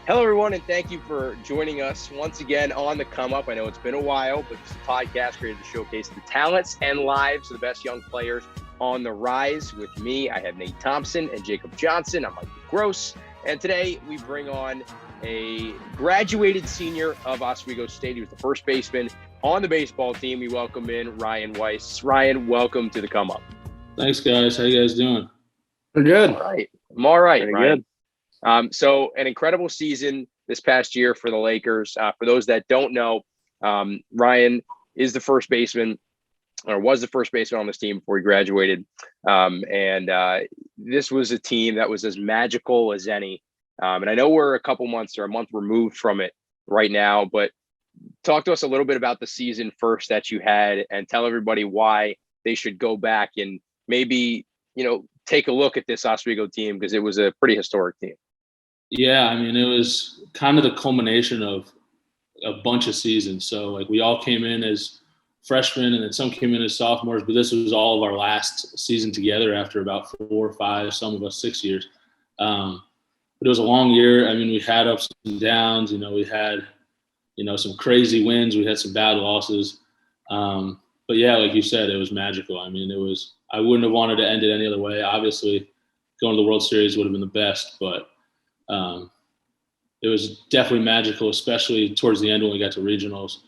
Hello, everyone, and thank you for joining us once again on The Come Up. I know it's been a while, but this is a podcast created to showcase the talents and lives of the best young players on the rise. With me, I have Nate Thompson and Jacob Johnson. I'm Michael Gross, and today we bring on a graduated senior of Oswego State. He was the first baseman on the baseball team. We welcome in Ryan Weiss. Ryan, welcome to The Come Up. Thanks, guys. How you guys doing? We're good. All right. I'm all right, Pretty Ryan. good. So an incredible season this past year for the Lakers. For those that don't know, Ryan is the first baseman, or was the first baseman on this team before he graduated. This was a team that was as magical as any. And I know we're a month removed from it right now, but talk to us a little bit about the season first that you had and tell everybody why they should go back and maybe, take a look at this Oswego team, because it was a pretty historic team. Yeah, I mean, it was kind of the culmination of a bunch of seasons. So, we all came in as freshmen, and then some came in as sophomores, but this was all of our last season together after about 4 or 5, some of us 6 years. But it was a long year. I mean, we had ups and downs. We had, some crazy wins. We had some bad losses. But, yeah, like you said, it was magical. I mean, I wouldn't have wanted to end it any other way. Obviously, going to the World Series would have been the best, but it was definitely magical, especially towards the end when we got to regionals.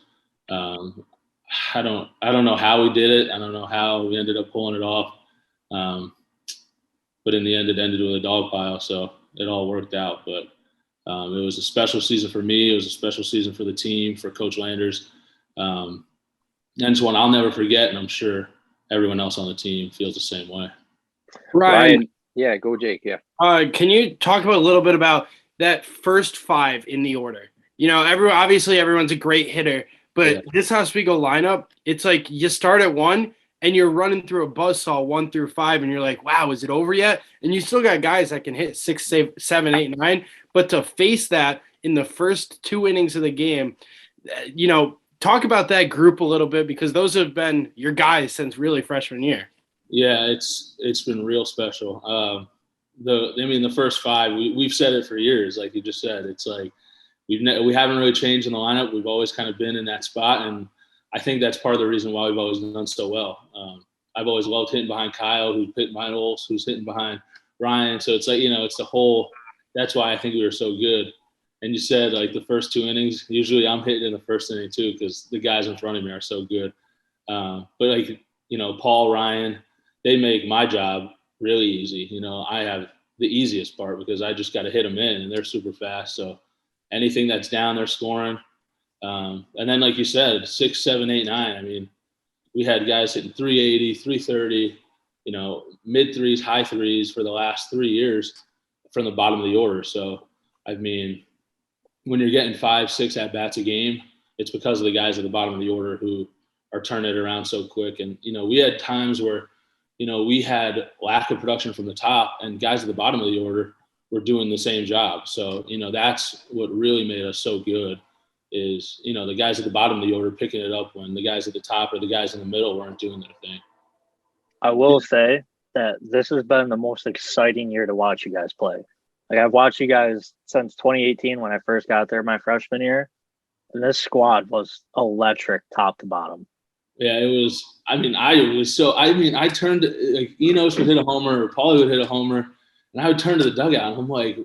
I don't know how we did it. I don't know how we ended up pulling it off. But in the end, it ended with a dog pile, so it all worked out. But it was a special season for me. It was a special season for the team, for Coach Landers. And it's one I'll never forget, and I'm sure everyone else on the team feels the same way. Ryan, yeah, go Jake. Yeah. Can you talk about a little bit about that first 5 in the order? Obviously everyone's a great hitter, but This Oswego lineup, it's like you start at 1 and you're running through a buzzsaw 1 through 5, and you're like, wow, is it over yet? And you still got guys that can hit 6, 7, 8, 9. But to face that in the first 2 innings of the game, talk about that group a little bit, because those have been your guys since really freshman year. Yeah, it's been real special. The first 5, we've said it for years, like you just said. It's like we haven't really changed in the lineup. We've always kind of been in that spot, and I think that's part of the reason why we've always done so well. I've always loved hitting behind Kyle, who's hitting behind Ols, who's hitting behind Ryan. So it's like, it's the whole – that's why I think we were so good. And you said, the first 2 innings, usually I'm hitting in the first inning too, because the guys in front of me are so good. But Paul, Ryan, they make my job really easy. I have the easiest part because I just got to hit them in, and they're super fast. So anything that's down, they're scoring. And then, like you said, 6, 7, 8, 9. I mean, we had guys hitting 380, 330, mid threes, high threes for the last 3 years from the bottom of the order. So, I mean, when you're getting 5, 6 at-bats a game, it's because of the guys at the bottom of the order who are turning it around so quick. And, we had times where, we had lack of production from the top, and guys at the bottom of the order were doing the same job. So, that's what really made us so good is, the guys at the bottom of the order picking it up when the guys at the top or the guys in the middle weren't doing their thing. I will say that this has been the most exciting year to watch you guys play. I've watched you guys since 2018 when I first got there my freshman year, and this squad was electric top to bottom. Yeah, it was. I turned Enos would hit a homer, or Paulie would hit a homer, and I would turn to the dugout, and I'm like,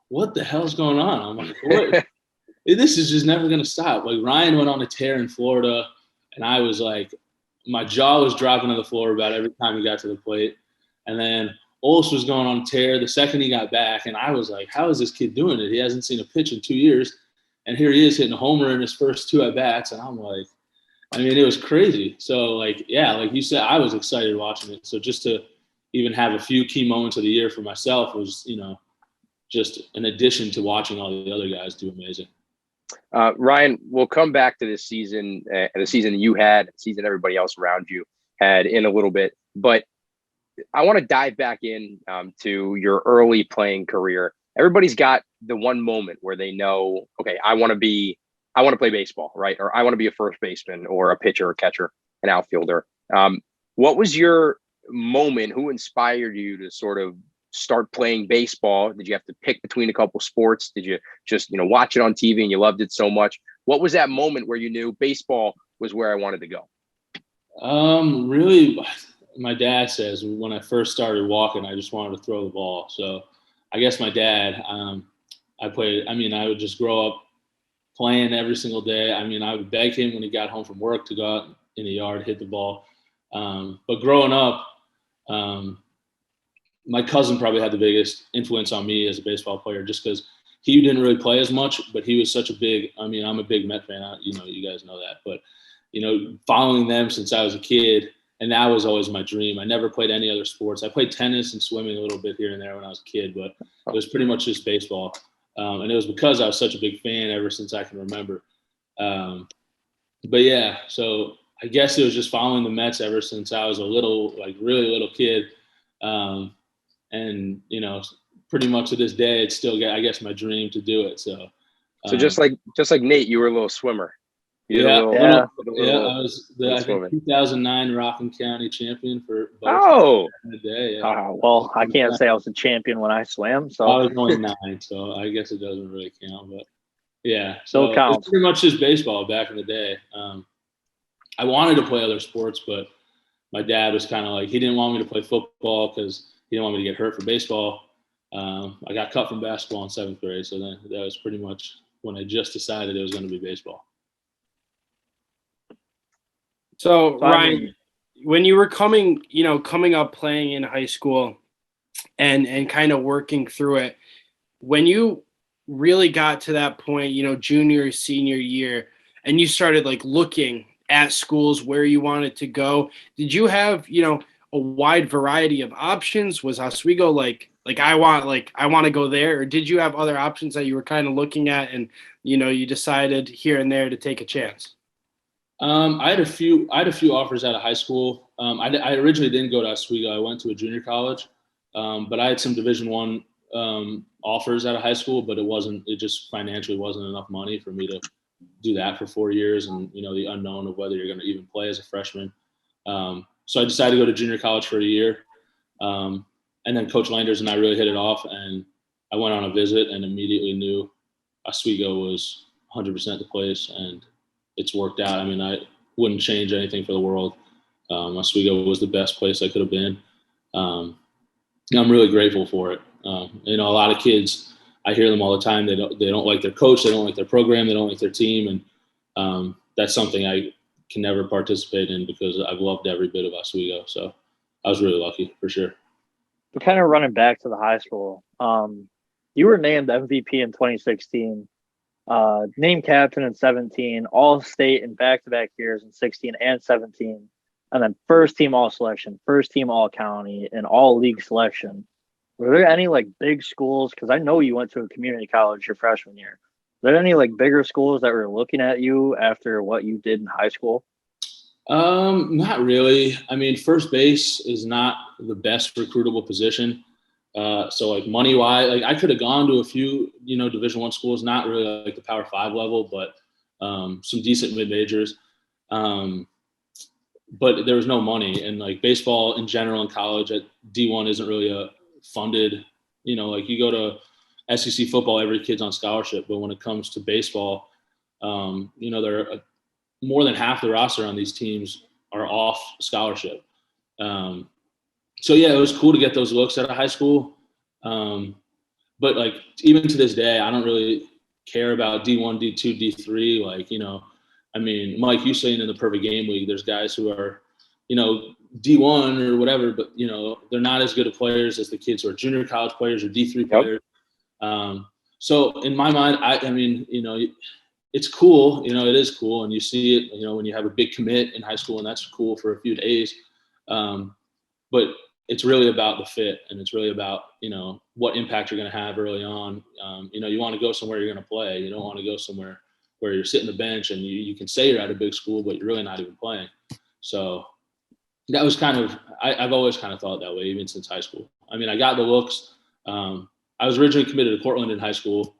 what the hell's going on? I'm like, what? This is just never going to stop. Like, Ryan went on a tear in Florida, and I was like, my jaw was dropping to the floor about every time he got to the plate. And then Ols was going on a tear the second he got back, and I was like, how is this kid doing it? He hasn't seen a pitch in 2 years, and here he is hitting a homer in his first 2 at-bats, and I'm like, it was crazy. So, like you said, I was excited watching it. So just to even have a few key moments of the year for myself was, just an addition to watching all the other guys do amazing. Ryan, we'll come back to this season, the season you had, the season everybody else around you had in a little bit. But I want to dive back in to your early playing career. Everybody's got the one moment where they know, okay, I want to play baseball, right? Or I want to be a first baseman or a pitcher or catcher, an outfielder. What was your moment? Who inspired you to sort of start playing baseball? Did you have to pick between a couple sports? Did you just, watch it on TV and you loved it so much? What was that moment where you knew baseball was where I wanted to go? Really, my dad says when I first started walking, I just wanted to throw the ball. So I guess my dad, I would just grow up playing every single day. I mean, I would beg him when he got home from work to go out in the yard, hit the ball. But growing up, my cousin probably had the biggest influence on me as a baseball player, just because he didn't really play as much, but he was such a big, I'm a big Met fan. You guys know that, but following them since I was a kid, and that was always my dream. I never played any other sports. I played tennis and swimming a little bit here and there when I was a kid, but it was pretty much just baseball. And it was because I was such a big fan ever since I can remember. But yeah, so I guess it was just following the Mets ever since I was a really little kid. And pretty much to this day, it's still, I guess, my dream to do it. So just like Nate, you were a little swimmer. I was the 2009 Rockland County champion for both. Oh, the day. Well, I can't say I was a champion when I swam. So I was only 9, so I guess it doesn't really count. But yeah, still counts. It's pretty much just baseball back in the day. I wanted to play other sports, but my dad was kind of like, he didn't want me to play football because he didn't want me to get hurt for baseball. I got cut from basketball in 7th grade, so then that was pretty much when I just decided it was going to be baseball. So Ryan, when you were coming up playing in high school and kind of working through it, when you really got to that point, junior, senior year, and you started looking at schools where you wanted to go, did you have, a wide variety of options? Was Oswego I want to go there, or did you have other options that you were kind of looking at and, you decided here and there to take a chance? I had a few offers out of high school. I originally didn't go to Oswego. I went to a junior college, but I had some Division I offers out of high school, but it just financially wasn't enough money for me to do that for 4 years, and the unknown of whether you're going to even play as a freshman. So I decided to go to junior college for a year, and then Coach Landers and I really hit it off, and I went on a visit and immediately knew Oswego was 100% the place, and it's worked out. I mean, I wouldn't change anything for the world. Oswego was the best place I could have been. I'm really grateful for it. A lot of kids, I hear them all the time. They don't like their coach. They don't like their program. They don't like their team. And that's something I can never participate in because I've loved every bit of Oswego. So I was really lucky for sure. We're kind of running back to the high school. You were named MVP in 2016. Named captain in 17, all state in back-to-back years in 16 and 17, and then first team all selection, first team all county, and all league selection. Were there any big schools? Because I know you went to a community college your freshman year. Were there any bigger schools that were looking at you after what you did in high school? Not really. I mean, first base is not the best recruitable position. So money wise, I could have gone to a few, Division I schools, not really the Power 5 level, but some decent mid majors. But there was no money, and baseball in general in college at D1 isn't really a funded, you go to SEC football, every kid's on scholarship. But when it comes to baseball, there are more than half the roster on these teams are off scholarship. So yeah, it was cool to get those looks out of high school. But even to this day, I don't really care about D1, D2, D3. I mean, Mike, you saying in the Perfect Game League, there's guys who are, D1 or whatever, but they're not as good of players as the kids who are junior college players or D3 players. So in my mind, I mean, it's cool, it is cool. And you see it, when you have a big commit in high school, and that's cool for a few days. But it's really about the fit, and it's really about, what impact you're going to have early on. You want to go somewhere you're going to play. You don't want to go somewhere where you're sitting the bench and you can say you're at a big school, but you're really not even playing. So that was I've always kind of thought that way, even since high school. I mean, I got the looks. I was originally committed to Portland in high school.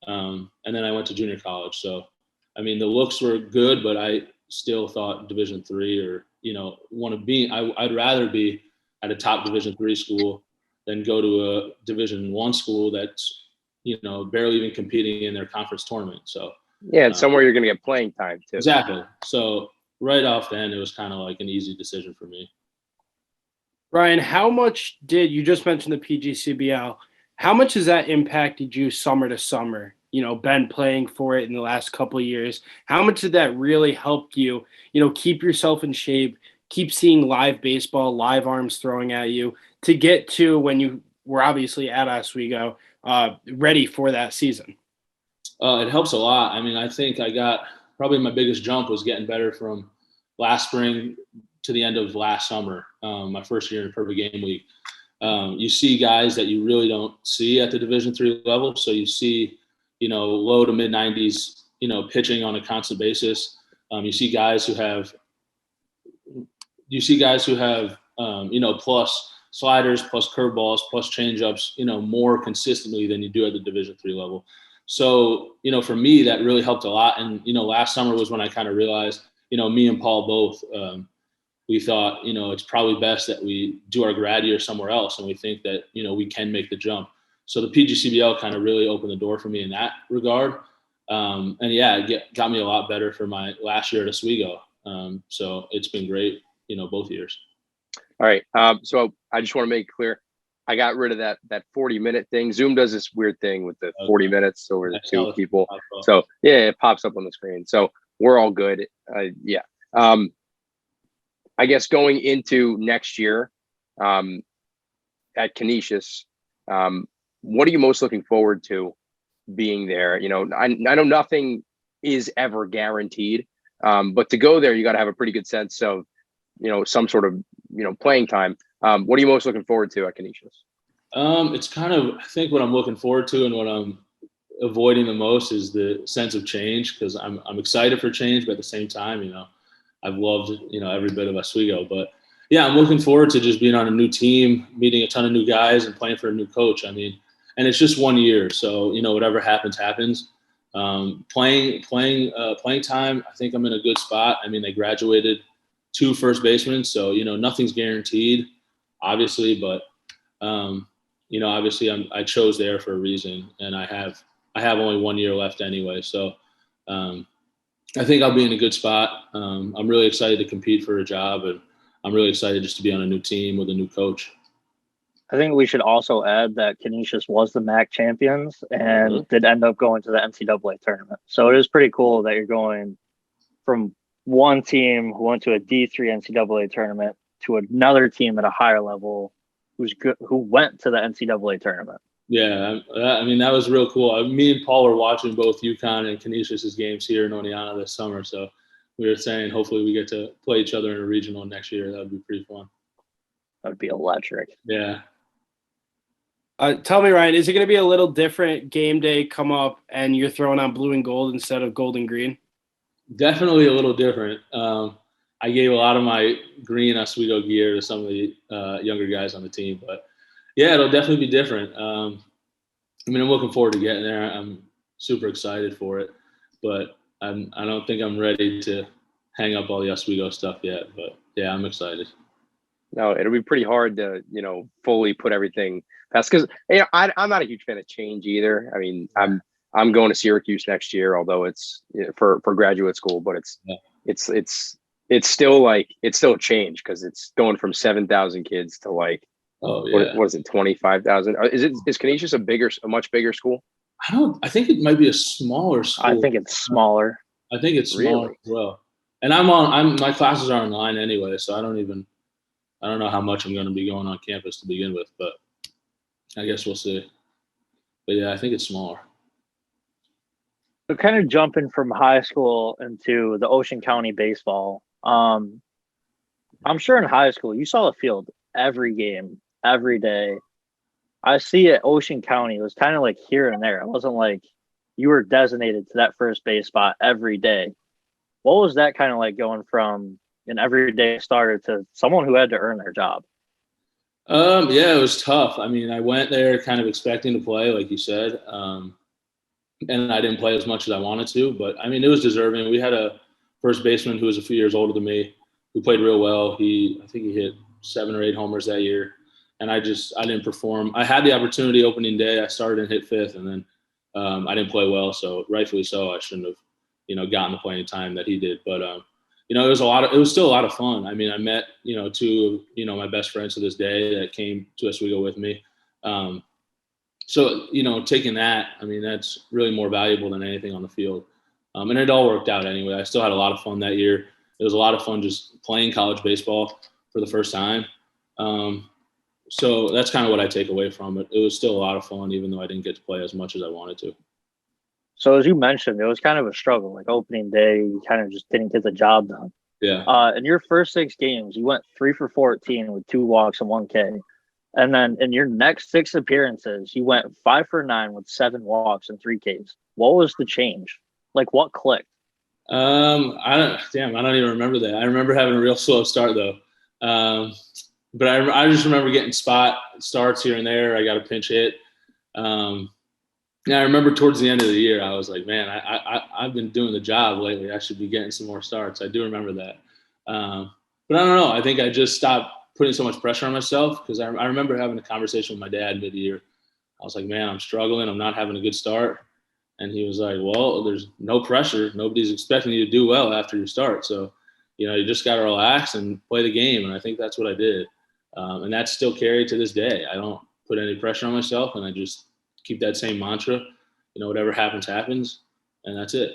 And then I went to junior college. So, I mean, the looks were good, but I still thought Division III or, I'd rather be at a top Division III school than go to a Division I school that's, barely even competing in their conference tournament. So yeah, and somewhere you're going to get playing time too. Exactly. So right off the end, it was kind of like an easy decision for me. Ryan, how much did you just mentioned the PGCBL? How much has that impacted you summer to summer? Been playing for it in the last couple of years. How much did that really help you, keep yourself in shape, keep seeing live baseball, live arms throwing at you to get to when you were obviously at Oswego, ready for that season? It helps a lot. I mean, I think I got probably my biggest jump was getting better from last spring to the end of last summer, my first year in Perfect Game Week. You see guys that you really don't see at the Division III level. So you see, low to mid 90s, pitching on a constant basis. You see guys who have, plus sliders, plus curveballs, plus changeups, more consistently than you do at the Division III level. So, for me, that really helped a lot. And, last summer was when I kind of realized, me and Paul both, we thought, it's probably best that we do our grad year somewhere else. And we think that, we can make the jump. So the PGCBL kind of really opened the door for me in that regard. And yeah, it got me a lot better for my last year at Oswego. So it's been great, both years. All right. So I just want to make it clear. I got rid of that 40-minute thing. Zoom does this weird thing with the 40 minutes over the two people. So yeah, it pops up on the screen. So we're all good. Yeah. I guess going into next year at Canisius, what are you most looking forward to being there? I know nothing is ever guaranteed, but to go there, you got to have a pretty good sense of, some sort of, playing time. What are you most looking forward to at Canisius? It's kind of, I think what I'm looking forward to and what I'm avoiding the most is the sense of change, because I'm excited for change, but at the same time, I've loved, every bit of Oswego. But yeah, I'm looking forward to just being on a new team, meeting a ton of new guys, and playing for a new coach. I mean, and it's just 1 year, so whatever happens, happens. Playing time, I think I'm in a good spot. I mean, they graduated 2 first basemen, so nothing's guaranteed, obviously, but obviously I chose there for a reason, and I have only 1 year left anyway, so I think I'll be in a good spot. I'm really excited to compete for a job, and I'm really excited just to be on a new team with a new coach. I think we should also add that Canisius was the MAAC champions and did end up going to the NCAA tournament. So it is pretty cool that you're going from one team who went to a D3 NCAA tournament to another team at a higher level who went to the NCAA tournament. Yeah, I mean, that was real cool. Me and Paul were watching both UConn and Canisius' games here in Oneonta this summer. So we were saying hopefully we get to play each other in a regional next year. That would be pretty fun. That would be electric. Yeah. Tell me, Ryan, is it going to be a little different game day come up and you're throwing on blue and gold instead of gold and green? Definitely a little different. I gave a lot of my green Oswego gear to some of the younger guys on the team, but yeah, it'll definitely be different. I'm looking forward to getting there. I'm super excited for it, but I don't think I'm ready to hang up all the Oswego stuff yet, but yeah, I'm excited. No, it'll be pretty hard to, fully put everything past, because I'm not a huge fan of change either. I mean, I'm going to Syracuse next year, although it's for graduate school, but it's still a change, because it's going from 7,000 kids to what is it, 25,000? Is Canisius a much bigger school? I think it might be a smaller school. I think it's smaller. I think it's smaller as well. And my classes are online anyway, so I don't know how much I'm going to be going on campus to begin with, but I guess we'll see. But yeah, I think it's smaller. So kind of jumping from high school into the Ocean County baseball. I'm sure in high school you saw the field every game, every day. I see at Ocean County, it was kind of like here and there. It wasn't like you were designated to that first base spot every day. What was that kind of like going from an everyday starter to someone who had to earn their job? Yeah, it was tough. I mean, I went there kind of expecting to play, like you said, and I didn't play as much as I wanted to, but I mean, it was deserving. We had a first baseman who was a few years older than me, who played real well. I think he hit 7 or 8 homers that year. and I didn't perform. I had the opportunity opening day. I started and hit fifth, and then I didn't play well. So rightfully so, I shouldn't have, gotten the playing time that he did. But it was still a lot of fun. I mean, I met, two of, my best friends to this day that came to Oswego with me. So, taking that, I mean, that's really more valuable than anything on the field. And it all worked out anyway. I still had a lot of fun that year. It was a lot of fun just playing college baseball for the first time. So that's kind of what I take away from it. It was still a lot of fun, even though I didn't get to play as much as I wanted to. So as you mentioned, it was kind of a struggle. Like opening day, you kind of just didn't get the job done. Yeah. In your first 6 games, you went 3 for 14 with 2 walks and 1 K. And then in your next 6 appearances, you went 5 for 9 with 7 walks and 3 Ks. What was the change? Like what clicked? I don't even remember that. I remember having a real slow start though. But I just remember getting spot starts here and there. I got a pinch hit. I remember towards the end of the year, I was like, man, I've been doing the job lately. I should be getting some more starts. I do remember that. But I don't know. I think I just stopped putting so much pressure on myself because I remember having a conversation with my dad mid-year. I was like, man, I'm struggling. I'm not having a good start. And he was like, well, there's no pressure. Nobody's expecting you to do well after your start. So, you just got to relax and play the game. And I think that's what I did. And that's still carried to this day. I don't put any pressure on myself, and I just keep that same mantra. Whatever happens, happens. And that's it.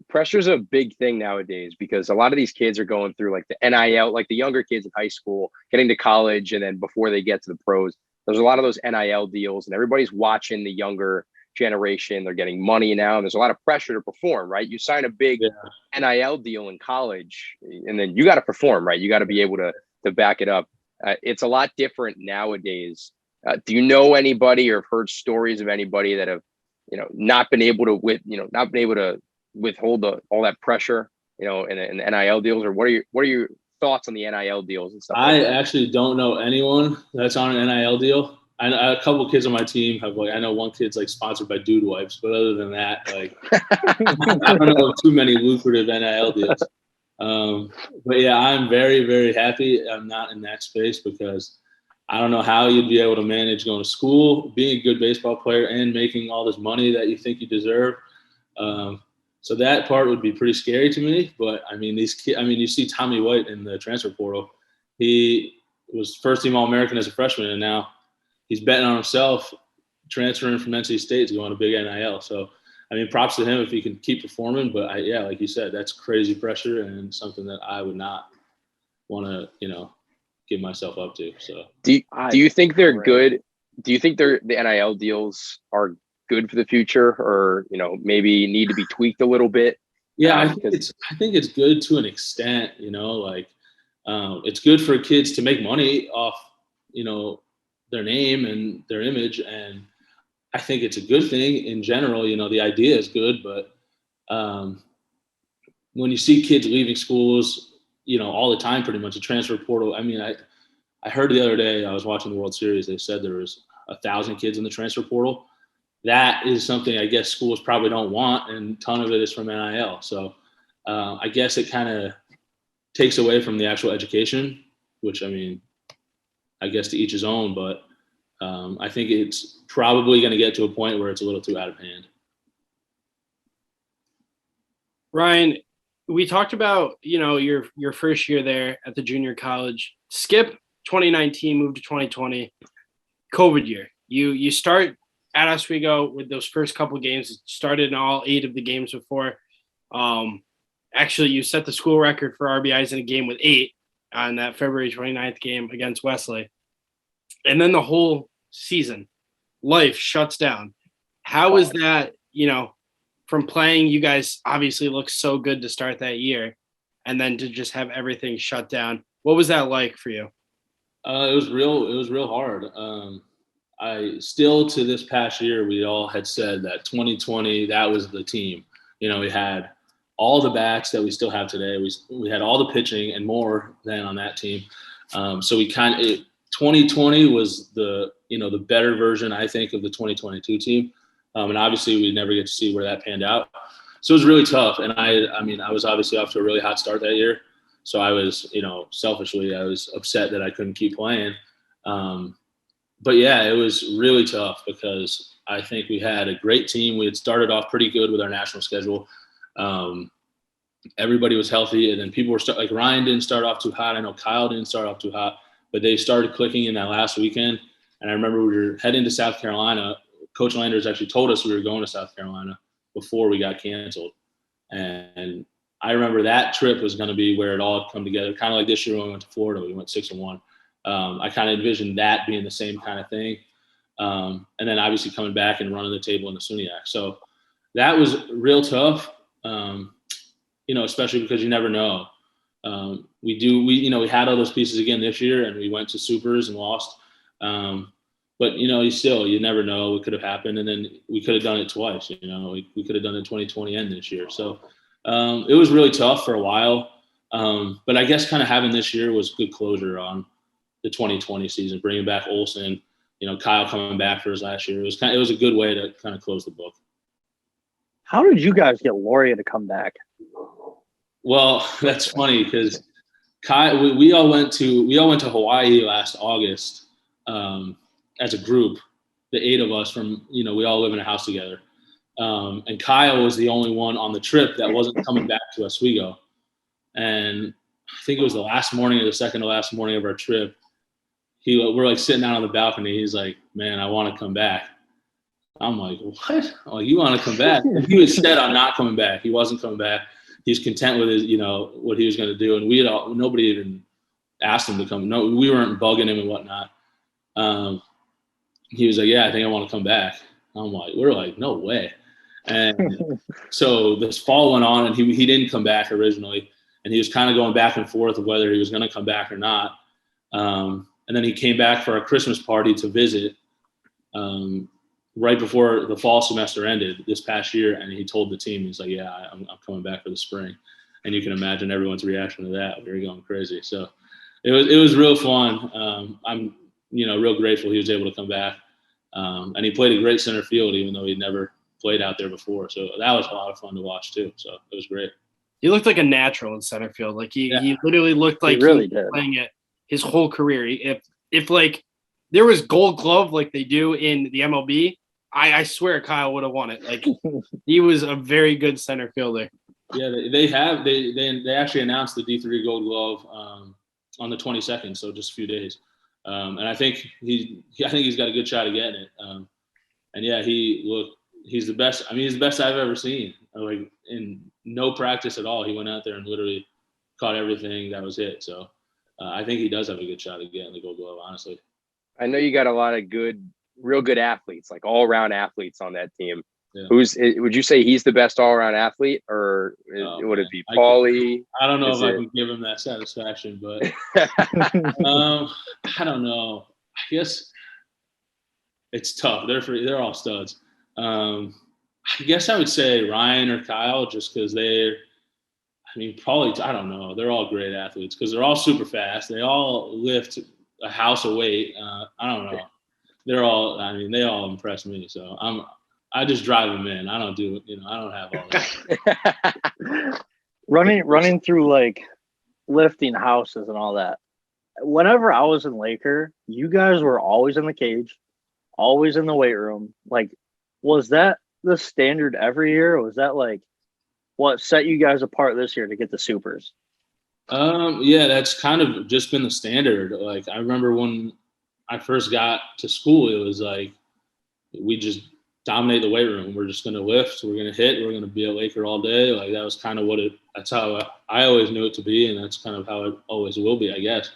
Pressure's a big thing nowadays because a lot of these kids are going through like the NIL, like the younger kids in high school, getting to college, and then before they get to the pros, there's a lot of those NIL deals, and everybody's watching the younger generation. They're getting money now, and there's a lot of pressure to perform, right? You sign a big NIL deal in college, and then you got to perform, right? You got to be able to back it up. It's a lot different nowadays. Do you know anybody or have heard stories of anybody that have, not been able to withhold all that pressure, in the NIL deals? Or what are your thoughts on the NIL deals and stuff? I actually don't know anyone that's on an NIL deal. I know a couple of kids on my team have I know one kid's sponsored by Dude Wipes, but other than that, I don't know of too many lucrative NIL deals. But yeah, I'm very, very happy I'm not in that space because I don't know how you'd be able to manage going to school, being a good baseball player, and making all this money that you think you deserve. So that part would be pretty scary to me. But I mean, these kids. I mean, you see Tommy White in the transfer portal. He was first-team All-American as a freshman, and now he's betting on himself, transferring from NC State to go on a big NIL. So, I mean, props to him if he can keep performing. But like you said, that's crazy pressure and something that I would not want to, give myself up to. So, do you think they're good? Do you think the NIL deals are good for the future, or maybe need to be tweaked a little bit? Yeah, I think it's good to an extent. It's good for kids to make money off their name and their image, and I think it's a good thing in general. The idea is good, but when you see kids leaving schools, all the time, pretty much a transfer portal. I mean, I heard the other day, I was watching the World Series, they said there was 1,000 kids in the transfer portal. That is something I guess schools probably don't want, and a ton of it is from NIL. So I guess it kind of takes away from the actual education, which, I mean, I guess to each his own, but I think it's probably going to get to a point where it's a little too out of hand. Ryan, we talked about, your first year there at the junior college. Skip 2019, moved to 2020, COVID year. You start at Oswego with those first couple of games. Started in all 8 of the games before. Actually, you set the school record for RBIs in a game with 8 on that February 29th game against Wesley. And then the whole season, life shuts down. How was that, from playing? You guys obviously looked so good to start that year, and then to just have everything shut down. What was that like for you? It was real hard. I still, to this past year, we all had said that 2020, that was the team. We had all the backs that we still have today. We had all the pitching and more than on that team. So 2020 was the better version, I think, of the 2022 team. And obviously we never get to see where that panned out. So it was really tough. And I was obviously off to a really hot start that year. So I was, selfishly, I was upset that I couldn't keep playing. But yeah, it was really tough because I think we had a great team. We had started off pretty good with our national schedule. Everybody was healthy, and then people were like Ryan didn't start off too hot. I know Kyle didn't start off too hot, but they started clicking in that last weekend. And I remember we were heading to South Carolina. Coach Landers actually told us we were going to South Carolina before we got canceled. And I remember that trip was going to be where it all had come together, kind of like this year when we went to Florida. We went 6-1. I kind of envisioned that being the same kind of thing. And then obviously coming back and running the table in the SUNYAC. So that was real tough, especially because you never know. We had all those pieces again this year, and we went to supers and lost. But you never know what could have happened. And then we could have done it twice, we could have done it 2020 and this year. So it was really tough for a while. But I guess kind of having this year was good closure on the 2020 season, bringing back Olsen, Kyle coming back for his last year. It was a good way to kind of close the book. How did you guys get Gloria to come back? Well, that's funny because Kyle, we all went to Hawaii last August as a group, the 8 of us from, we all live in a house together. And Kyle was the only one on the trip that wasn't coming back to Oswego. And I think it was the last morning or the second to last morning of our trip. We're like sitting out on the balcony. He's like, "Man, I want to come back." I'm like, "What? Oh, you want to come back?" And he was set on not coming back. He wasn't coming back. He's content with his, what he was going to do. And nobody even asked him to come. No, we weren't bugging him and whatnot. He was like, "Yeah, I think I want to come back." We're like, "No way." And so this fall went on, and he didn't come back originally. And he was kind of going back and forth of whether he was going to come back or not. And then he came back for a Christmas party to visit right before the fall semester ended this past year. And he told the team, he's like, "Yeah, I'm coming back for the spring." And you can imagine everyone's reaction to that. We were going crazy. So it was real fun. I'm, real grateful he was able to come back. And he played a great center field, even though he'd never played out there before. So that was a lot of fun to watch too. So it was great. He looked like a natural in center field. Like he literally looked like he really he was did. playing it his whole career. If like there was Gold Glove like they do in the MLB, I swear Kyle would have won it. Like he was a very good center fielder. Yeah, they actually announced the D3 Gold Glove on the 22nd, so just a few days. And I think he's got a good shot of getting it. And yeah, he's the best. I mean, he's the best I've ever seen. Like in no practice at all, he went out there and literally caught everything that was hit. So I think he does have a good shot of getting the Gold Glove, honestly. I know you got a lot of real good athletes, like all-around athletes on that team. Yeah. Would you say he's the best all-around athlete, or would it be Paulie? I don't know if I could give him that satisfaction, but I don't know. I guess it's tough. They're all studs. I guess I would say Ryan or Kyle, just because probably, I don't know. They're all great athletes because they're all super fast. They all lift a house of weight. I don't know. They all impress me. So I just drive them in. I don't do, I don't have all that. running through like lifting houses and all that. Whenever I was in Laker, you guys were always in the cage, always in the weight room. Like, was that the standard every year? Or was that like what set you guys apart this year to get the supers? Yeah, that's kind of just been the standard. Like, I remember when I first got to school, it was like we just dominate the weight room. We're just going to lift. We're going to hit. We're going to be a Laker all day. Like, that was kind of that's how I always knew it to be, and that's kind of how it always will be, I guess.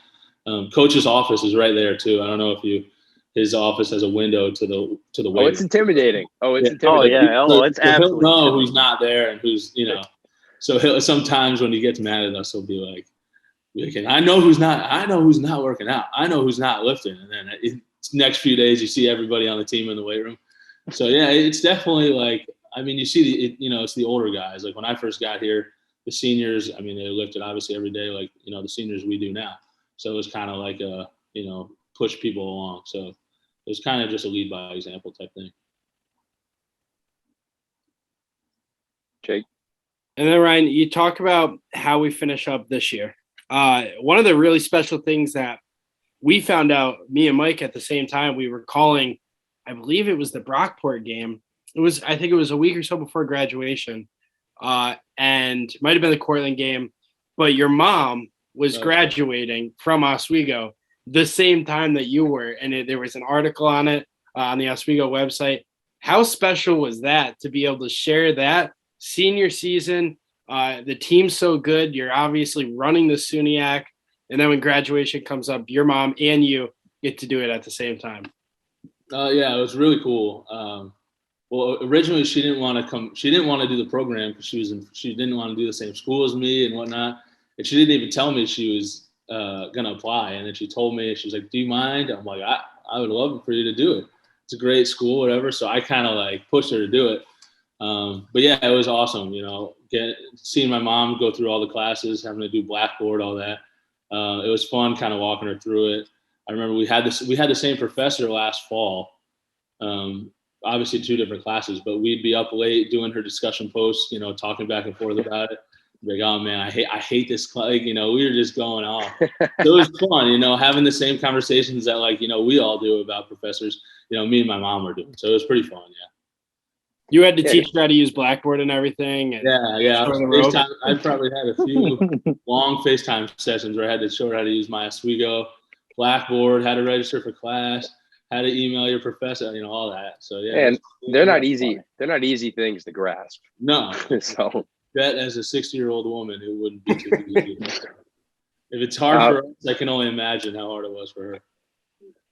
Coach's office is right there too. I don't know if his office has a window to the weight room. It's intimidating. Intimidating. Oh yeah. It's absolutely. He'll know who's not there and who's, So sometimes when he gets mad at us, he'll be like, I know who's not working out. I know who's not lifting. And then next few days, you see everybody on the team in the weight room. So yeah, it's definitely like, you see it's the older guys. Like when I first got here, the seniors, they lifted obviously every day, like, the seniors we do now. So it was kind of like push people along. So it was kind of just a lead by example type thing. Jake. And then Ryan, you talk about how we finish up this year. One of the really special things that we found out, me and Mike at the same time, we were calling, I believe it was the Brockport game. I think it was a week or so before graduation. And might have been the Cortland game, but your mom was graduating from Oswego the same time that you were. And there was an article on it on the Oswego website. How special was that to be able to share that senior season? The team's so good. You're obviously running the SUNYAC. And then when graduation comes up, your mom and you get to do it at the same time. Yeah, it was really cool. Well, originally she didn't want to come. She didn't want to do the program because she didn't want to do the same school as me and whatnot. And she didn't even tell me she was going to apply. And then she told me, she was like, "Do you mind?" I'm like, I would love for you to do it. It's a great school, whatever. So I kind of like pushed her to do it. But yeah, it was awesome. Seeing my mom go through all the classes, having to do Blackboard, all that. It was fun kind of walking her through it. I remember we had the same professor last fall. Obviously 2 different classes, but we'd be up late doing her discussion posts, talking back and forth about it. Like, oh man, I hate this class. We were just going off. So it was fun, having the same conversations that we all do about professors, me and my mom were doing. So it was pretty fun. Yeah. You had to teach her how to use Blackboard and everything. And yeah. I probably had a few long FaceTime sessions where I had to show her how to use my Oswego Blackboard, how to register for class, how to email your professor, all that. So yeah. And they're not easy. They're not easy things to grasp. No. So bet as a 60-year-old woman, it wouldn't be too easy. If it's hard for us, I can only imagine how hard it was for her.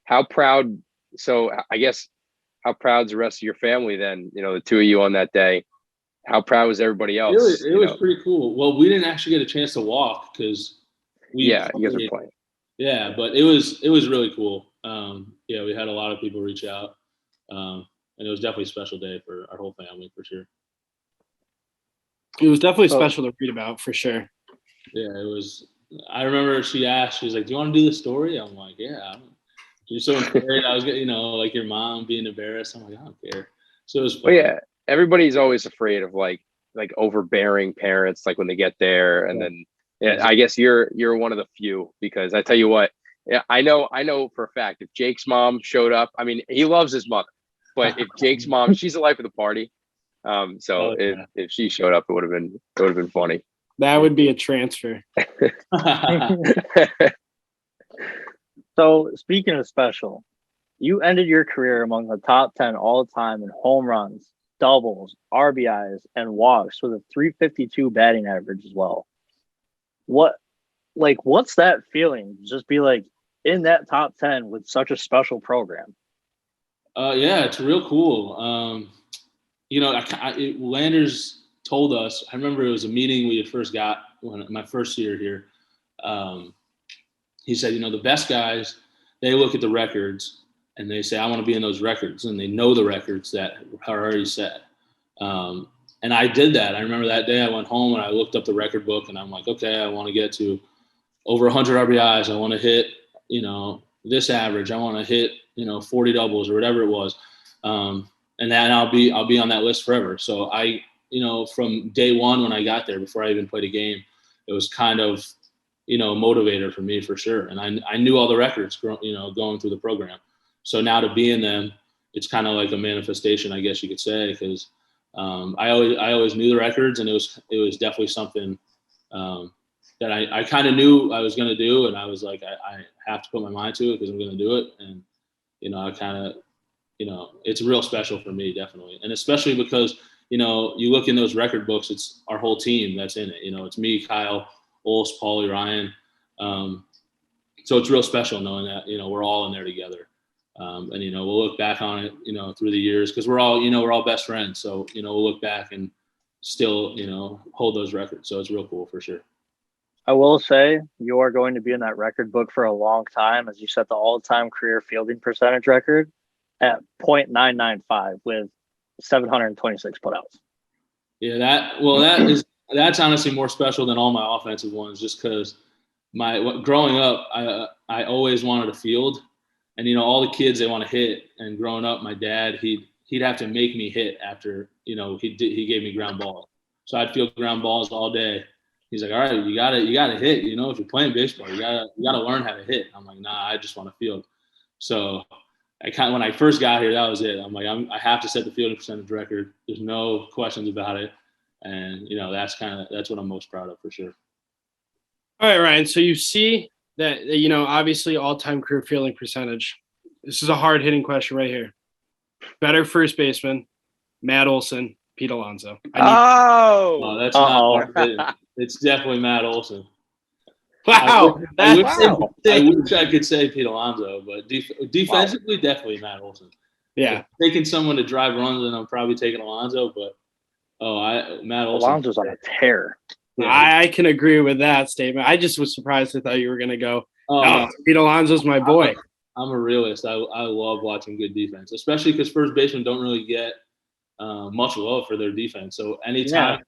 How proud? So I guess how proud's the rest of your family then? The 2 of you on that day. How proud was everybody else? It was pretty cool. Well, we didn't actually get a chance to walk because you guys were playing. Yeah, but it was really cool. We had a lot of people reach out, and it was definitely a special day for our whole family for sure. It was definitely special to read about for sure. Yeah, it was. I remember she asked, she was like, "Do you want to do the story?" I'm like, "Yeah." You're so afraid. I was, like your mom being embarrassed. I'm like, I don't care. So it was fun. Well, yeah, everybody's always afraid of like overbearing parents, like when they get there, and then I guess you're one of the few, because I tell you what, I know for a fact if Jake's mom showed up, I mean, he loves his mother, but if Jake's mom, she's the life of the party. If she showed up, it would have been funny. That would be a transfer. So speaking of special, you ended your career among the top 10 all time in home runs, doubles, RBIs, and walks with a .352 batting average as well. What's that feeling? Just be like in that top 10 with such a special program. Yeah, it's real cool. Landers told us, I remember it was a meeting we had first got when my first year here. He said, the best guys, they look at the records and they say, I want to be in those records. And they know the records that are already set. And I did that. I remember that day I went home and I looked up the record book and I'm like, okay, I want to get to over 100 RBIs. I want to hit, this average. I want to hit, 40 doubles or whatever it was. And then I'll be on that list forever. So I, from day one when I got there, before I even played a game, it was kind of, motivator for me for sure. And I knew all the records, going through the program. So now to be in them, it's kind of like a manifestation, I guess you could say, because I always knew the records, and it was definitely something that I kind of knew I was going to do. And I was like, I have to put my mind to it because I'm going to do it. And, I kind of, it's real special for me, definitely. And especially because, you look in those record books, it's our whole team that's in it. It's me, Kyle, Ols, Paulie, Ryan. So it's real special knowing that, we're all in there together. And, we'll look back on it, through the years, because we're all best friends. So, we'll look back and still, hold those records. So it's real cool for sure. I will say you are going to be in that record book for a long time, as you set the all-time career fielding percentage record at .995 with 726 putouts. Yeah, that's honestly more special than all my offensive ones, just because growing up, I always wanted to field, and all the kids, they want to hit. And growing up, my dad, he'd have to make me hit after he gave me ground balls, so I'd field ground balls all day, He's like, all right, you gotta hit. You know, if you're playing baseball, you gotta learn how to hit. I'm like, nah, I just want to field. So when I first got here, that was it. I'm like, I have to set the fielding percentage record. There's no questions about it. And, you know, that's what I'm most proud of for sure. All right, Ryan. So you see that, you know, obviously all-time career fielding percentage. This is a hard-hitting question right here. Better first baseman, Matt Olson, Pete Alonso. Oh, that's not hard. It's definitely Matt Olson. Wow. I wish I could say Pete Alonso, but defensively, definitely Matt Olson. Yeah. If taking someone to drive runs, then I'm probably taking Alonso, but Matt Olson. Alonso's on a tear. Yeah. I can agree with that statement. I just was surprised. I thought you were going to go, no, Pete Alonso's my boy. I'm a realist. I love watching good defense, especially because first basemen don't really get much love for their defense. So anytime,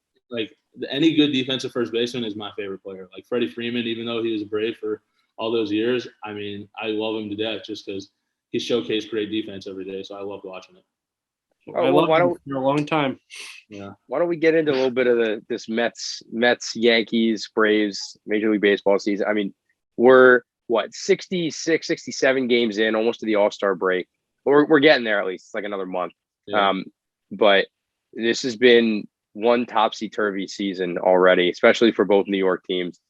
any good defensive first baseman is my favorite player. Like Freddie Freeman, even though he was a Brave for all those years, I mean, I love him to death just because he showcased great defense every day. So I loved watching it. I loved him for a long time. Yeah. Why don't we get into a little bit of this Mets, Yankees, Braves, Major League Baseball season? I mean, we're 66, 67 games in, almost to the All-Star break. We're getting there at least. It's like another month. Yeah. But this has been one topsy-turvy season already, especially for both New York teams.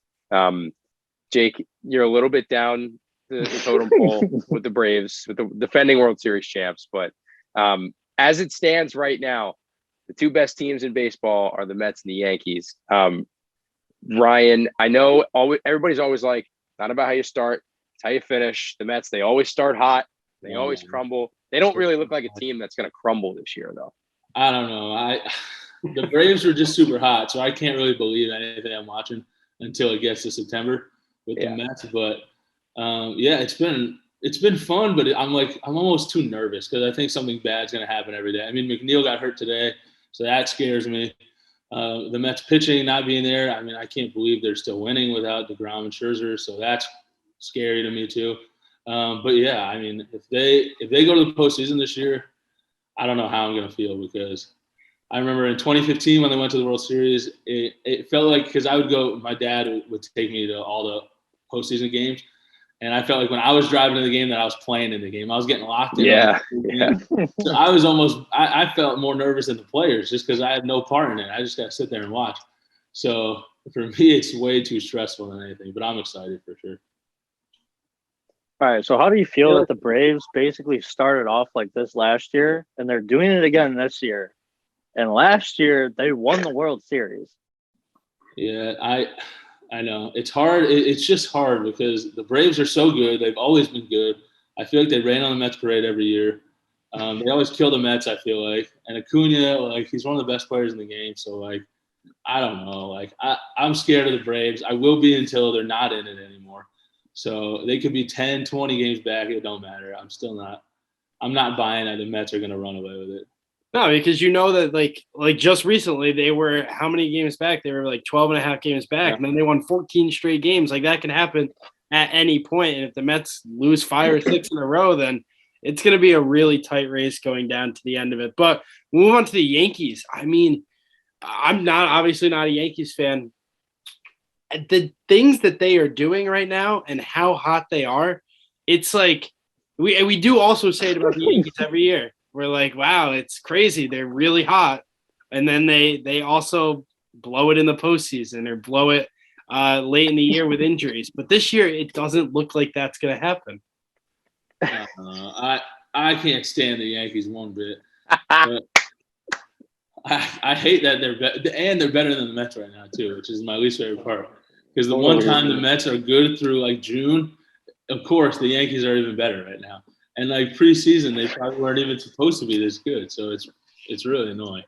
Jake, you're a little bit down the totem pole with the Braves, with the defending World Series champs. But as it stands right now, the two best teams in baseball are the Mets and the Yankees. Ryan, I know everybody's always like, not about how you start, it's how you finish. The Mets, they always start hot. They always crumble. They don't really look like a team that's going to crumble this year, though. I don't know. The Braves were just super hot, so I can't really believe anything I'm watching until it gets to September with the Mets. But it's been fun, but I'm almost too nervous because I think something bad's going to happen every day. I mean, McNeil got hurt today, so that scares me. The Mets pitching not being there, I mean, I can't believe they're still winning without DeGrom and Scherzer, so that's scary to me too. But yeah, I mean, if they go to the postseason this year, I don't know how I'm going to feel because I remember in 2015 when they went to the World Series, it felt like because my dad would take me to all the postseason games, and I felt like when I was driving to the game that I was playing in the game. I was getting locked in. Yeah. So I was I felt more nervous than the players just because I had no part in it. I just got to sit there and watch. So for me, it's way too stressful than anything, but I'm excited for sure. All right, so how do you feel that the Braves basically started off like this last year, and they're doing it again this year? And last year, they won the World Series. Yeah, I know. It's hard. It's just hard because the Braves are so good. They've always been good. I feel like they rain on the Mets parade every year. They always kill the Mets, I feel like. And Acuna, he's one of the best players in the game. So, I don't know. I'm scared of the Braves. I will be until they're not in it anymore. So they could be 10, 20 games back. It don't matter. I'm not buying that the Mets are going to run away with it. No, because you know that like just recently they were how many games back? They were 12 and a half games back, and then they won 14 straight games. That can happen at any point. And if the Mets lose 5 or 6 in a row, then it's going to be a really tight race going down to the end of it. But we'll move on to the Yankees. I mean, I'm obviously not a Yankees fan. The things that they are doing right now and how hot they are, it's like we do also say it about the Yankees every year. We're like, wow, it's crazy. They're really hot. And then they also blow it in the postseason or blow it late in the year with injuries. But this year, it doesn't look like that's going to happen. I can't stand the Yankees one bit. I hate that they're better than the Mets right now, too, which is my least favorite part. Because the one time the Mets are good through June, of course, the Yankees are even better right now. And preseason, they probably weren't even supposed to be this good. So it's really annoying.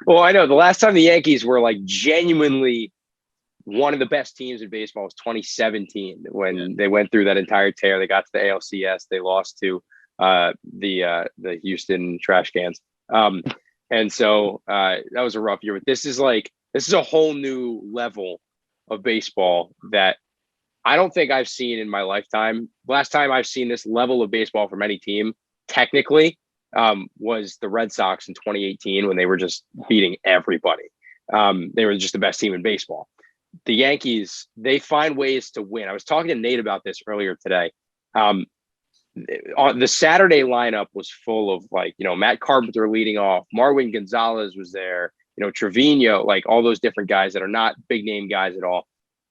Well, I know the last time the Yankees were genuinely one of the best teams in baseball was 2017 when they went through that entire tear. They got to the ALCS. They lost to the Houston Trash Cans. And so that was a rough year. But this is a whole new level of baseball that I don't think I've seen in my lifetime. Last time I've seen this level of baseball from any team, technically, was the Red Sox in 2018 when they were just beating everybody. They were just the best team in baseball. the Yankees, they find ways to win. I was talking to Nate about this earlier today. The Saturday lineup was full of, like, Matt Carpenter leading off, Marwin Gonzalez was there, Trevino, like all those different guys that are not big name guys at all.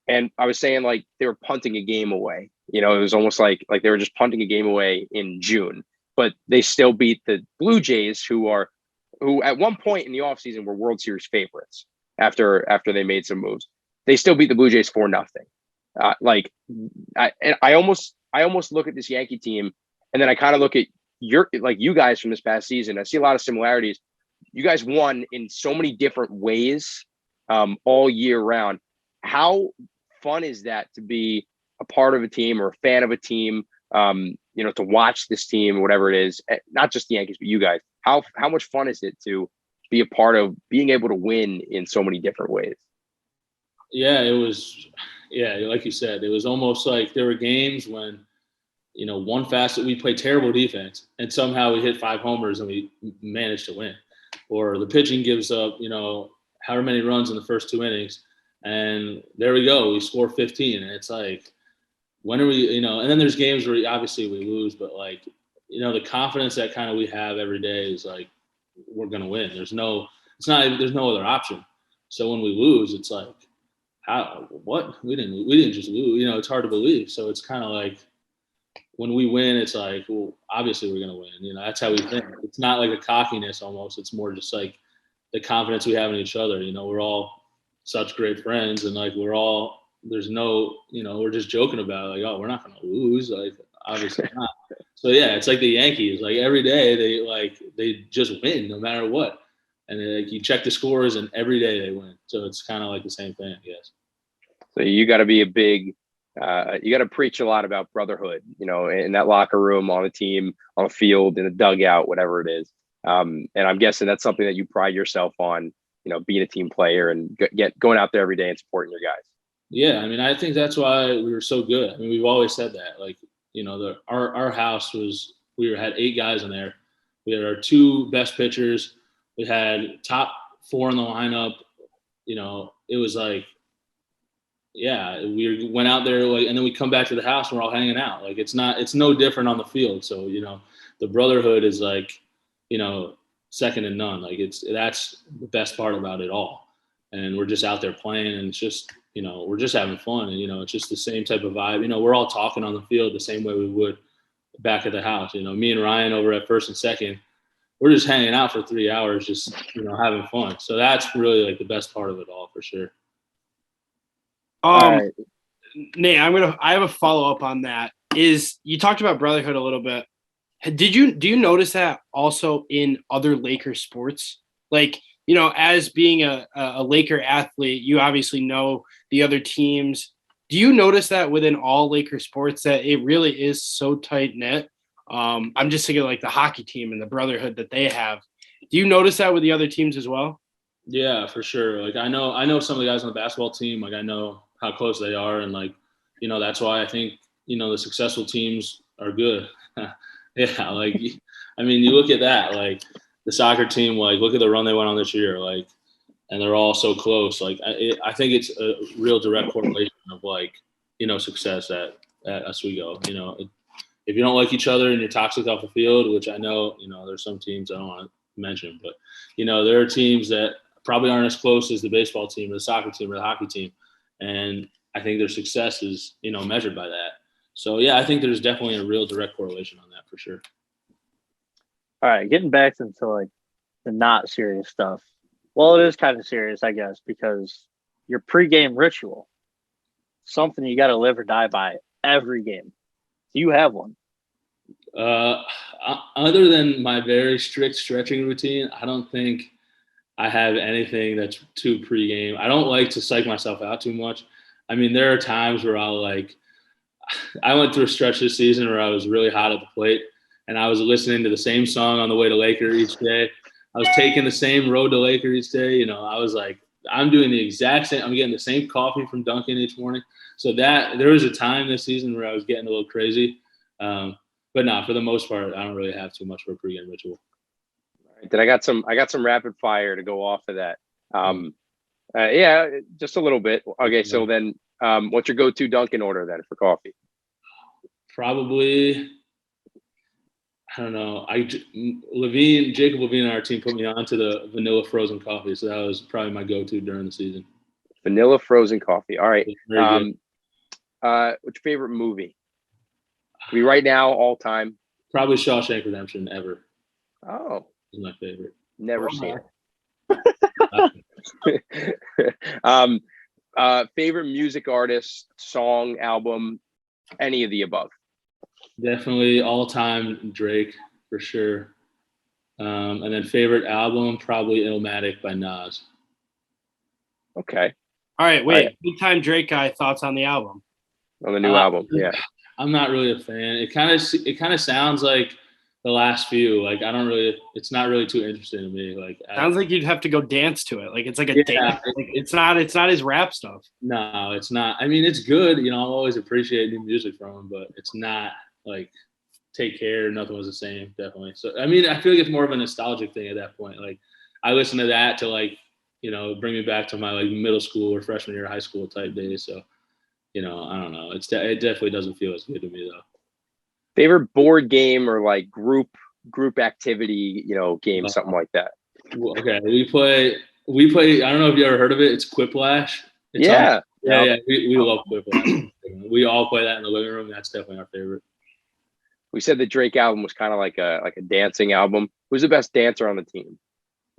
And I was saying, like, they were punting a game away. It was almost like they were just punting a game away in June, but they still beat the Blue Jays, who at one point in the offseason were World Series favorites after they made some moves. They still beat the Blue Jays 4-0. I almost look at this Yankee team, and then I kind of look at you guys from this past season. I see a lot of similarities. You guys won in so many different ways all year round. How fun is that to be a part of a team or a fan of a team, to watch this team or whatever it is, not just the Yankees, but you guys? How much fun is it to be a part of being able to win in so many different ways? Yeah, it was. Yeah, like you said, it was almost like there were games when, one facet, we played terrible defense and somehow we hit 5 homers and we managed to win. Or the pitching gives up, however many runs in the first 2 innings. And there we go. We score 15. And it's like, when are we, and then there's games where obviously we lose, but like, the confidence that kind of we have every day is like, we're going to win. There's no other option. So when we lose, it's like, what? We didn't just lose. It's hard to believe. So it's kind of like, when we win, it's like, well, obviously we're going to win. That's how we think. It's not like a cockiness almost. It's more just like the confidence we have in each other. We're all such great friends, and like there's no, we're just joking about it, like, oh, we're not going to lose. Like, obviously not. So yeah, it's like the Yankees. Like every day they just win no matter what. And like you check the scores, and every day they win. So it's kind of like the same thing, I guess. So you got to be you got to preach a lot about brotherhood, in that locker room, on the team, on the field, in the dugout, whatever it is. And I'm guessing that's something that you pride yourself on, being a team player and going out there every day and supporting your guys. Yeah, I mean, I think that's why we were so good. I mean, we've always said that. Like, our house was, had 8 guys in there. We had our 2 best pitchers. We had top 4 in the lineup. It was like, yeah, we went out there, like, and then we come back to the house and we're all hanging out. Like, it's no different on the field. So, the brotherhood is like, second to none. Like, that's the best part about it all. And we're just out there playing, and it's just, we're just having fun. And, it's just the same type of vibe. We're all talking on the field the same way we would back at the house. Me and Ryan over at first and second, we're just hanging out for 3 hours, just, having fun. So that's really like the best part of it all, for sure. Right. Nate, I have a follow up on that. Is you talked about brotherhood a little bit. Do you notice that also in other Laker sports? Like, as being a Laker athlete, you obviously know the other teams. Do you notice that within all Laker sports that it really is so tight knit? I'm just thinking like the hockey team and the brotherhood that they have. Do you notice that with the other teams as well? Yeah, for sure. Like I know some of the guys on the basketball team. Like I know how close they are, and like that's why I think the successful teams are good. Yeah, like I mean, you look at that, like the soccer team. Like look at the run they went on this year. Like, and they're all so close. Like I think it's a real direct correlation of like success at Oswego. If you don't like each other and you're toxic off the field, which I know there's some teams I don't want to mention, but there are teams that probably aren't as close as the baseball team or the soccer team or the hockey team. And I think their success is, measured by that. So, yeah, I think there's definitely a real direct correlation on that for sure. All right, getting back into like the not serious stuff. Well, it is kind of serious, I guess, because your pregame ritual, something you got to live or die by every game. Do you have one? Other than my very strict stretching routine, I don't think I have anything that's too pregame. I don't like to psych myself out too much. I mean, there are times where I went through a stretch this season where I was really hot at the plate, and I was listening to the same song on the way to Laker each day. I was taking the same road to Laker each day. I was like, I'm doing the exact same. I'm getting the same coffee from Dunkin' each morning. So there was a time this season where I was getting a little crazy. But no, for the most part, I don't really have too much for a pregame ritual. Then I got some rapid fire to go off of that. Yeah, just a little bit. Okay, so then what's your go-to Dunkin' order then for coffee? Probably, I don't know. Jacob Levine on our team put me onto the vanilla frozen coffee, so that was probably my go-to during the season. Vanilla frozen coffee. All right. Very good. What's your favorite movie? Could be right now, all time. Probably Shawshank Redemption ever. Oh, is my favorite. Never seen it. Favorite music artist, song, album, any of the above? Definitely all-time Drake for sure. And then favorite album, probably Illmatic by Nas. Okay. All right, wait. Big time Drake guy. Thoughts on the album? On the new album, yeah. I'm not really a fan. It kind of sounds like the last few. Like it's not really too interesting to me. Like sounds like you'd have to go dance to it. Like it's like a dance. Like it's not his rap stuff. No, it's not. I mean, it's good. You know, I'll always appreciate new music from him, but it's not like Take Care. Nothing Was the Same. Definitely. So I mean, I feel like it's more of a nostalgic thing at that point. Like I listen to that to like, you know, bring me back to my like middle school or freshman year of high school type days. So, you know, I don't know. It definitely doesn't feel as good to me though. Favorite board game or like group activity, you know, game, something like that. Okay, we play. I don't know if you ever heard of it. It's Quiplash. Yeah. We love Quiplash. We all play that in the living room. That's definitely our favorite. We said the Drake album was kind of like a dancing album. Who's the best dancer on the team?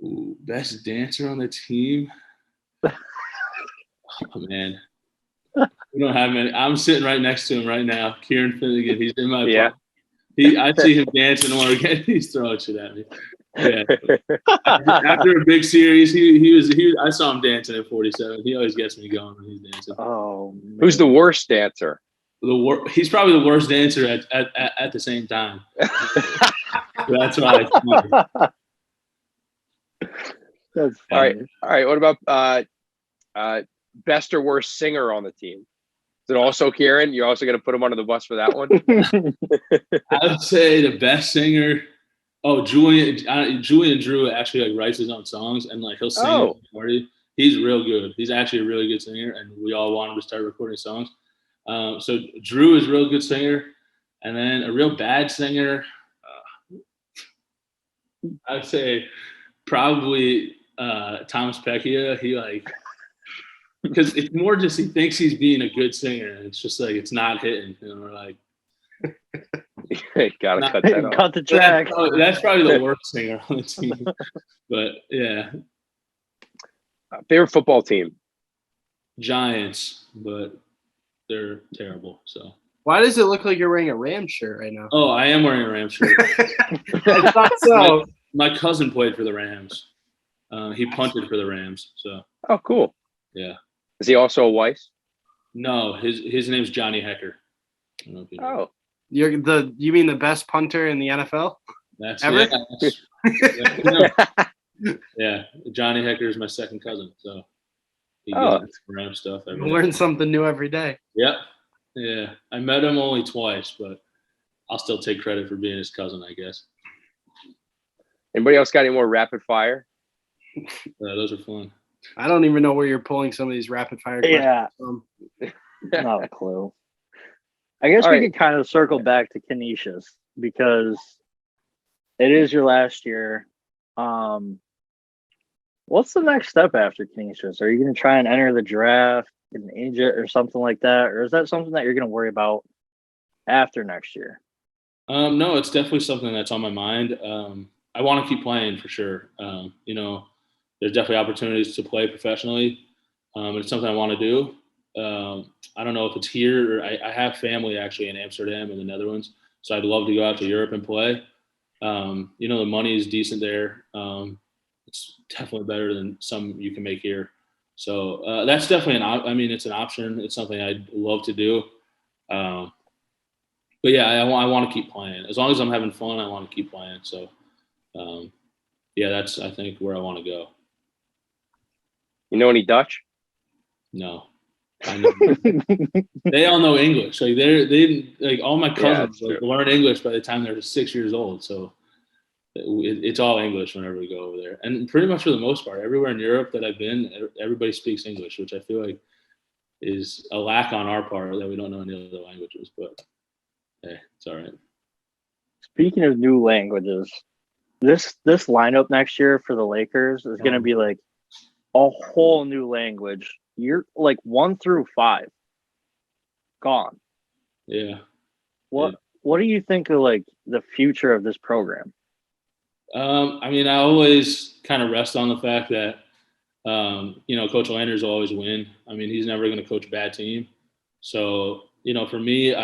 Ooh, best dancer on the team? Oh man, we don't have many. I'm sitting right next to him right now. Kieran Finnegan. He's in my pocket. I see him dancing or again. He's throwing shit at me. Yeah. After a big series, he was. I saw him dancing at 47. He always gets me going when he's dancing. Oh, man. Who's the worst dancer? He's probably the worst dancer at the same time. That's why. That's funny. All right. What about best or worst singer on the team? Is it also Kieran? You're also going to put him under the bus for that one? I would say the best singer. Oh, Julian Drew actually like writes his own songs and like he'll sing at the party. He's real good. He's actually a really good singer, and we all want him to start recording songs. So Drew is a real good singer, and then a real bad singer. I'd say probably Thomas Pecchia. He like because it's more just he thinks he's being a good singer, and it's just like it's not hitting. You know, we're like. Gotta cut that off. Cut the track. That's probably the worst singer on the team. But yeah. Favorite football team? Giants, but they're terrible. So why does it look like you're wearing a Rams shirt right now? Oh, I am wearing a Rams shirt. I thought so. My cousin played for the Rams. He punted for the Rams. So. Oh, cool. Yeah. Is he also a Weiss? No, his name's Johnny Hecker. I don't know if you know. Oh. You mean the best punter in the NFL? That's ever? Yeah, Johnny Hecker is my second cousin, so he gets Ram stuff. You learn something new every day. Yep. Yeah, I met him only twice, but I'll still take credit for being his cousin, I guess. Anybody else got any more rapid fire? Those are fun. I don't even know where you're pulling some of these rapid fire questions from. Not a clue. I guess we could kind of circle back to Canisius because it is your last year. What's the next step after Canisius? Are you going to try and enter the draft and age it or something like that? Or is that something that you're going to worry about after next year? No, it's definitely something that's on my mind. I want to keep playing for sure. You know, there's definitely opportunities to play professionally. It's something I want to do. I don't know if it's here or I have family actually in Amsterdam in the Netherlands, so I'd love to go out to Europe and play. You know, the money is decent there. It's definitely better than some you can make here. So that's definitely it's an option. It's something I'd love to do. But yeah, I want to keep playing. As long as I'm having fun, I want to keep playing. So yeah, that's I think where I want to go. You know any Dutch? No. I know. They all know English. Like they like all my cousins learn English by the time they're 6 years old. So it's all English whenever we go over there. And pretty much for the most part, everywhere in Europe that I've been, everybody speaks English, which I feel like is a lack on our part that we don't know any other languages. But hey, it's all right. Speaking of new languages, this lineup next year for the Lakers is going to be like a whole new language. You're like 1 through 5 gone. Yeah. What do you think of like the future of this program? I mean, I always kind of rest on the fact that Coach Landers will always win. I mean, he's never going to coach a bad team. So, for me,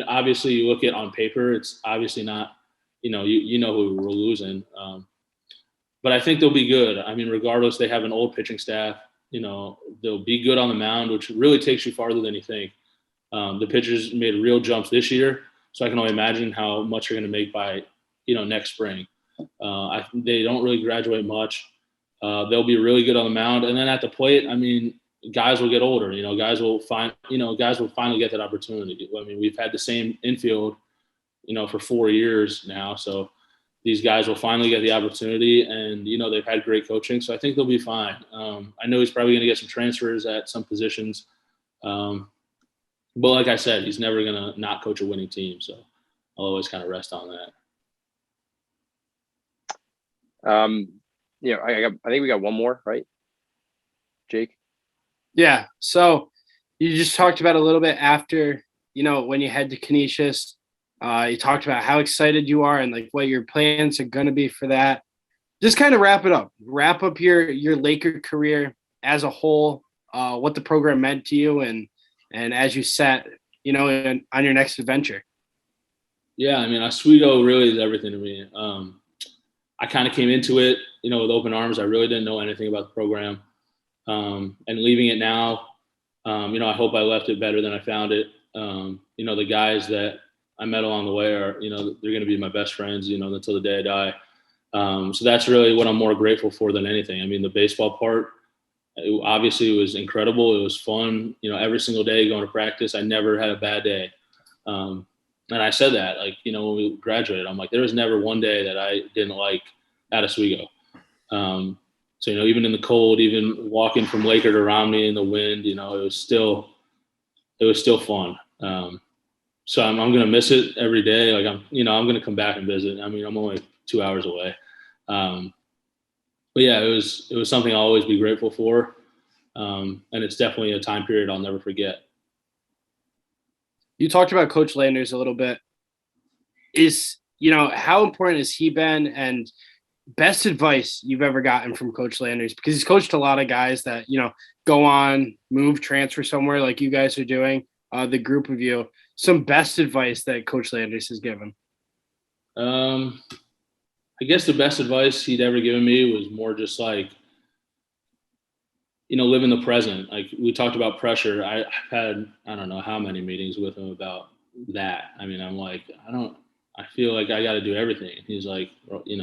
obviously you look at on paper, it's obviously not, you know who we're losing. But I think they'll be good. I mean, regardless, they have an old pitching staff. They'll be good on the mound, which really takes you farther than you think. The pitchers made real jumps this year, so I can only imagine how much they're going to make by, next spring. They don't really graduate much. They'll be really good on the mound, and then at the plate, I mean, guys will get older. Guys will finally get that opportunity. I mean, we've had the same infield, for 4 years now, so these guys will finally get the opportunity, and they've had great coaching, so I think they'll be fine. I know he's probably going to get some transfers at some positions, but like I said, he's never going to not coach a winning team, so I'll always kind of rest on that. I think we got one more, right, Jake? Yeah. So you just talked about a little bit after, when you head to Canisius, you talked about how excited you are and like what your plans are going to be for that. Just kind of wrap up your Laker career as a whole, what the program meant to you and as you set, on your next adventure. Yeah. I mean, Oswego really is everything to me. I kind of came into it, with open arms. I really didn't know anything about the program. And leaving it now, I hope I left it better than I found it. The guys that I met along the way are, they're going to be my best friends, until the day I die. So that's really what I'm more grateful for than anything. I mean, the baseball part, obviously it was incredible. It was fun, every single day going to practice. I never had a bad day. And I said that, like, when we graduated, I'm like, there was never one day that I didn't like at Oswego. So, even in the cold, even walking from Laker to Romney in the wind, it was still fun. So I'm going to miss it every day. Like I'm going to come back and visit. I mean, I'm only 2 hours away. But yeah, it was something I'll always be grateful for. And it's definitely a time period I'll never forget. You talked about Coach Landers a little bit. How important has he been, and best advice you've ever gotten from Coach Landers? Because he's coached a lot of guys that, go on, move, transfer somewhere like you guys are doing, the group of you. Some best advice that Coach Landers has given. I guess the best advice he'd ever given me was more just like, live in the present. Like we talked about pressure. I've had, I don't know how many meetings with him about that. I mean, I'm like, I feel like I got to do everything. He's like, you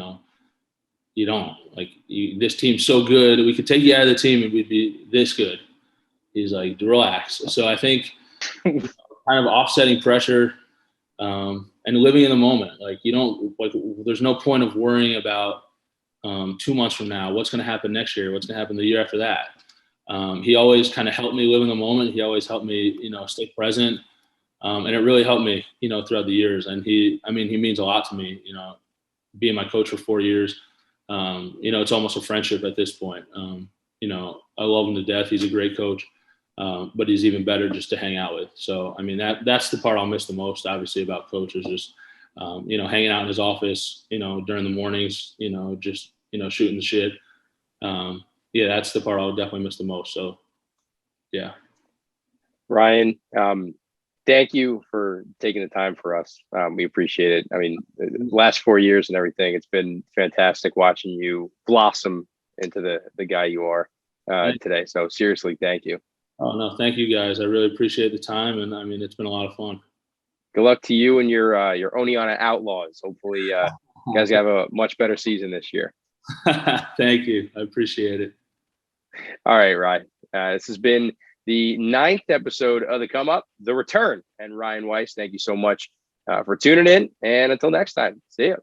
don't. Like, this team's so good. We could take you out of the team and we'd be this good. He's like, relax. So I think kind of offsetting pressure and living in the moment. Like, there's no point of worrying about 2 months from now, what's going to happen next year, what's going to happen the year after that. He always kind of helped me live in the moment. He always helped me, stay present. And it really helped me, throughout the years. And he means a lot to me, being my coach for 4 years. It's almost a friendship at this point. I love him to death. He's a great coach, but he's even better just to hang out with. So, I mean, that's the part I'll miss the most, obviously, about Coach is just, hanging out in his office, during the mornings, just, shooting the shit. Yeah, that's the part I'll definitely miss the most. So, yeah. Ryan, thank you for taking the time for us. We appreciate it. I mean, the last 4 years and everything, it's been fantastic watching you blossom into the guy you are today. So seriously, thank you. Oh, no, thank you guys. I really appreciate the time. And I mean, it's been a lot of fun. Good luck to you and your Oneonta Outlaws. Hopefully you guys have a much better season this year. Thank you. I appreciate it. All right, Ryan. This has been the 9th episode of The Come Up, The Return. And Ryan Weiss, thank you so much for tuning in. And until next time, see ya.